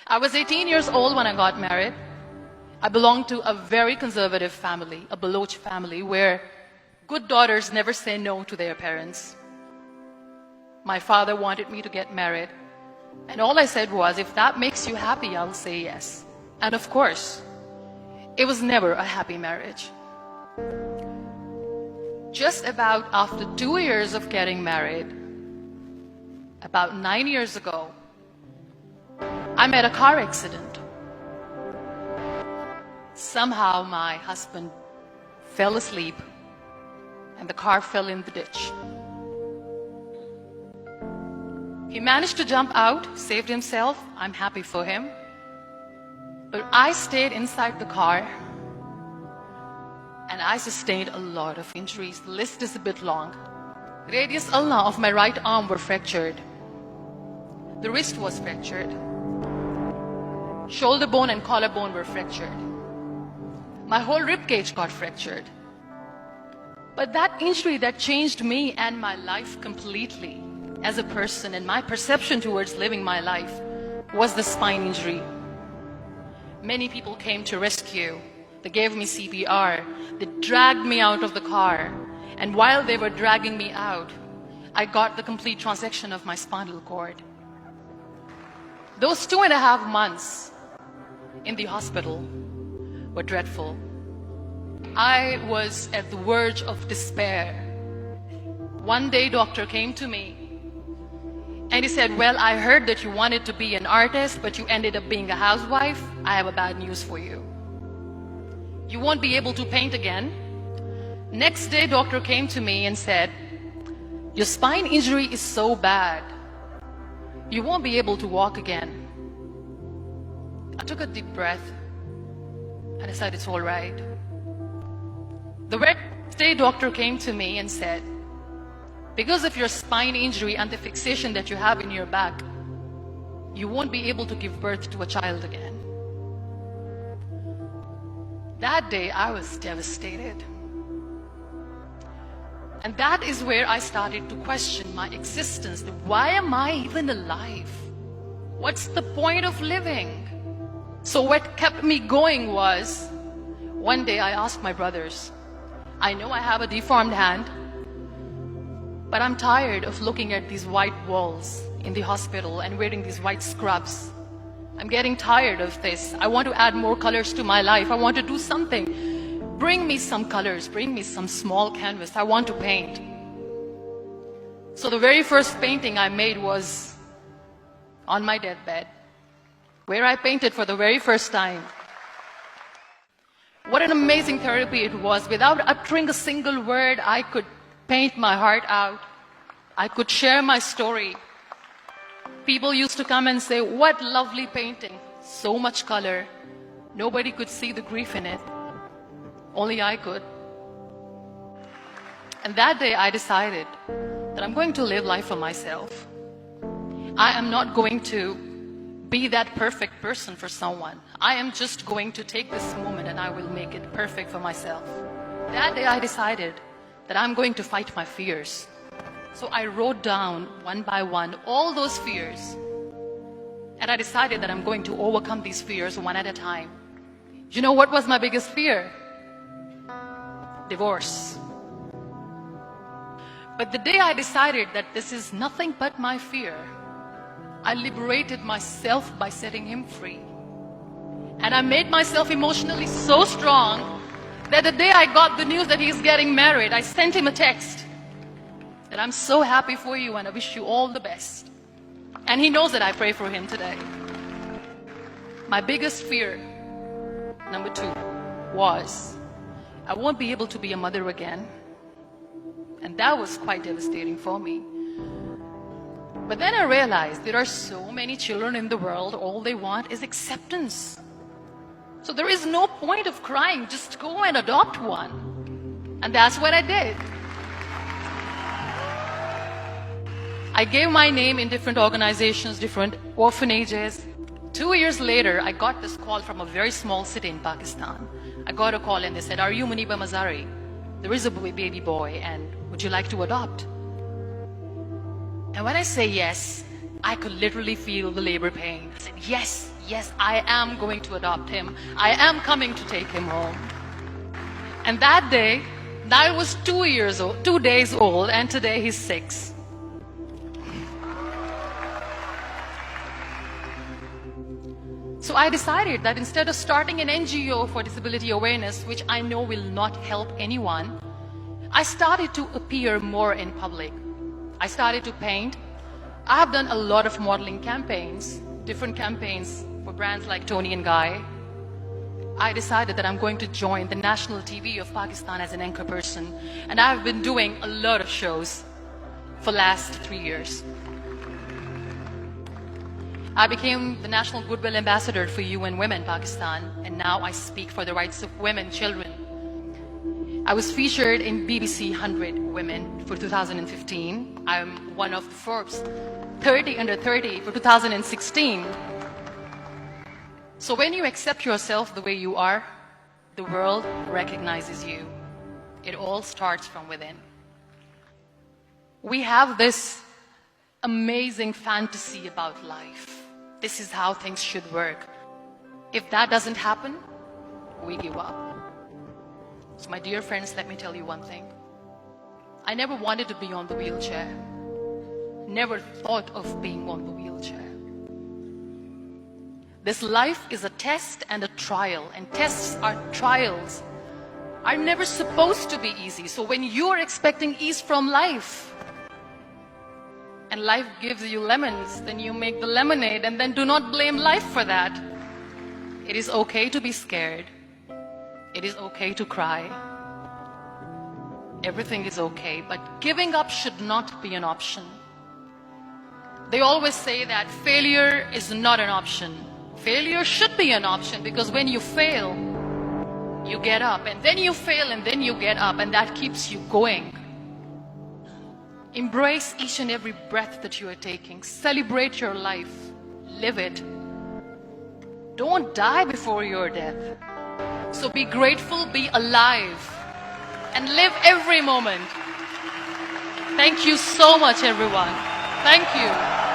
I was 18 years old when I got married. I belonged to a very conservative family, a Baloch family, where good daughters never say no to their parents. My father wanted me to get married, and all I said was, if that makes you happy, I'll say yes. And of course, it was never a happy marriage. Just about after 2 years of getting married, about 9 years ago, I met a car accident. Somehow my husband fell asleep and the car fell in the ditch. He managed to jump out, saved himself. I'm happy for him. But I stayed inside the car and I sustained a lot of injuries. The list is a bit long. Radius ulna of my right arm were fractured. The wrist was fractured. Shoulder bone and collarbone were fractured. My whole rib cage got fractured. But that injury that changed me and my life completely as a person and my perception towards living my life was the spine injury. Many people came to rescue. They gave me CPR. They dragged me out of the car. And while they were dragging me out, I got the complete transection of my spinal cord. Those 2.5 months in the hospital were dreadful. I was at the verge of despair. One day, doctor came to me and he said, well, I heard that you wanted to be an artist, but you ended up being a housewife. I have a bad news for you. You won't be able to paint again. Next day, doctor came to me and said, your spine injury is so bad, you won't be able to walk again. I took a deep breath and I said, it's all right. The very next day, doctor came to me and said, because of your spine injury and the fixation that you have in your back, you won't be able to give birth to a child again. That day, I was devastated. And that is where I started to question my existence. Why am I even alive? What's the point of living? So what kept me going was, one day I asked my brothers, I know I have a deformed hand, but I'm tired of looking at these white walls in the hospital and wearing these white scrubs. I'm getting tired of this. I want to add more colors to my life. I want to do something. Bring me some colors. Bring me some small canvas. I want to paint. So the very first painting I made was on my deathbed, where I painted for the very first time. What an amazing therapy it was. Without uttering a single word, I could paint my heart out. I could share my story. People used to come and say, what lovely painting. So much color. Nobody could see the grief in it. Only I could. And that day I decided that I'm going to live life for myself. I am not going to be that perfect person for someone. I am just going to take this moment and I will make it perfect for myself. That day I decided that I'm going to fight my fears. So I wrote down one by one all those fears. And I decided that I'm going to overcome these fears one at a time. You know what was my biggest fear? Divorce. But the day I decided that this is nothing but my fear, I liberated myself by setting him free. And I made myself emotionally so strong that the day I got the news that he's getting married, I sent him a text that I'm so happy for you and I wish you all the best. And he knows that I pray for him today. My biggest fear, number 2, was I won't be able to be a mother again. And that was quite devastating for me. But then I realized there are so many children in the world, all they want is acceptance. So there is no point of crying, just go and adopt one. And that's what I did. I gave my name in different organizations, different orphanages. 2 years later, I got this call from a very small city in Pakistan. I got a call and they said, are you Muniba Mazari? There is a baby boy and would you like to adopt? And when I say yes, I could literally feel the labor pain. I said, yes, yes, I am going to adopt him. I am coming to take him home. And that day, I was 2 days old, and today he's 6. So I decided that instead of starting an NGO for disability awareness, which I know will not help anyone, I started to appear more in public. I started to paint. I have done a lot of modeling campaigns, different campaigns for brands like Toni and Guy. I decided that I'm going to join the national TV of Pakistan as an anchor person, and I've been doing a lot of shows for the last 3 years. I became the National Goodwill Ambassador for UN Women Pakistan, and now I speak for the rights of women, children. I was featured in BBC 100 Women for 2015. I'm one of Forbes 30 under 30 for 2016. So when you accept yourself the way you are, the world recognizes you. It all starts from within. We have this amazing fantasy about life. This is how things should work. If that doesn't happen, we give up. So my dear friends, let me tell you one thing. I never wanted to be on the wheelchair. Never thought of being on the wheelchair. This life is a test and a trial, and tests are trials. Are never supposed to be easy. So when you're expecting ease from life, and life gives you lemons, then you make the lemonade, and then do not blame life for that. It is okay to be scared. It is okay to cry. Everything is okay, but giving up should not be an option. They always say that failure is not an option. Failure should be an option, because when you fail, you get up, and then you fail, and then you get up, and that keeps you going. Embrace each and every breath that you are taking. Celebrate your life. Live it. Don't die before your death. So be grateful, be alive, and live every moment. Thank you so much, everyone. Thank you.